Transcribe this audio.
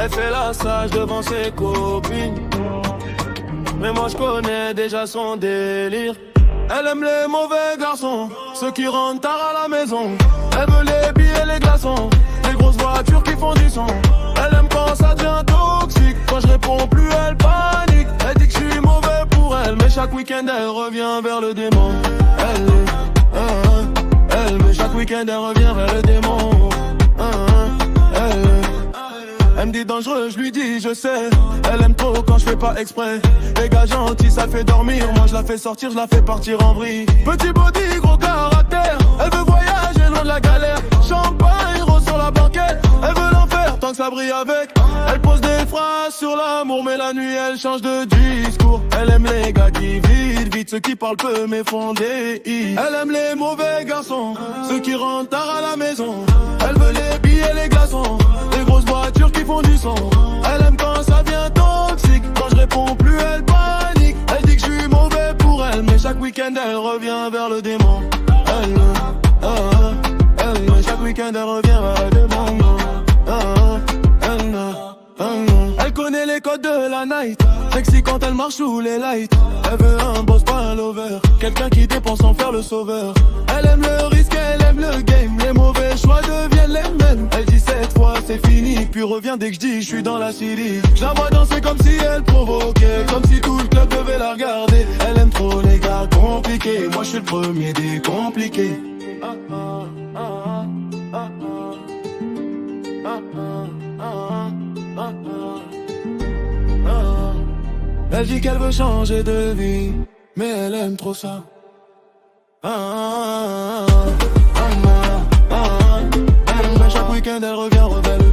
Elle fait la sage devant ses copines. Mais moi je connais déjà son délire. Elle aime les mauvais garçons, ceux qui rentrent tard à la maison. Elle veut les billets, les glaçons, les grosses voitures qui font du son. Elle aime quand ça devient toxique, quand je réponds plus elle panique. Elle dit que je suis mauvais pour elle, mais chaque week-end elle revient vers le démon. Mais chaque week-end elle revient vers le démon. Elle me dit dangereux, je lui dis je sais. Elle aime trop quand je fais pas exprès. Les gars gentils, ça le fait dormir. Moi je la fais sortir, je la fais partir en vrille. Petit body, gros caractère. Elle veut voyager loin de la galère. Champagne, rose sur la banquette. Elle veut l'enfer tant que ça brille avec. Elle pose des phrases sur l'amour, mais la nuit elle change de discours. Elle aime les gars qui vivent vite, ceux qui parlent peu mais font des hits. Elle aime les mauvais garçons, ceux qui rentrent tard à la maison. Elle veut les billets, les glaçons, les grosses voitures qui font du son. Elle aime quand ça devient toxique, quand je réponds plus elle panique. Elle dit que je suis mauvais pour elle, mais chaque week-end elle revient vers le démon. Mais chaque week-end elle revient vers le démon. Elle connaît les codes de la night, sexy quand elle marche sous les lights. Elle veut un boss, pas un lover, quelqu'un qui dépense sans faire le sauveur. Elle aime le risque, elle aime le game, les mauvais choix deviennent les mêmes. Elle dit cette fois c'est fini, puis revient dès que je dis je suis dans la city. Je la vois danser comme si elle provoquait, comme si tout le club devait la regarder. Elle aime trop les gars compliqués, moi je suis le premier des compliqués. Elle dit qu'elle veut changer de vie, mais elle aime trop ça. Mais chaque week-end elle revient rebelle.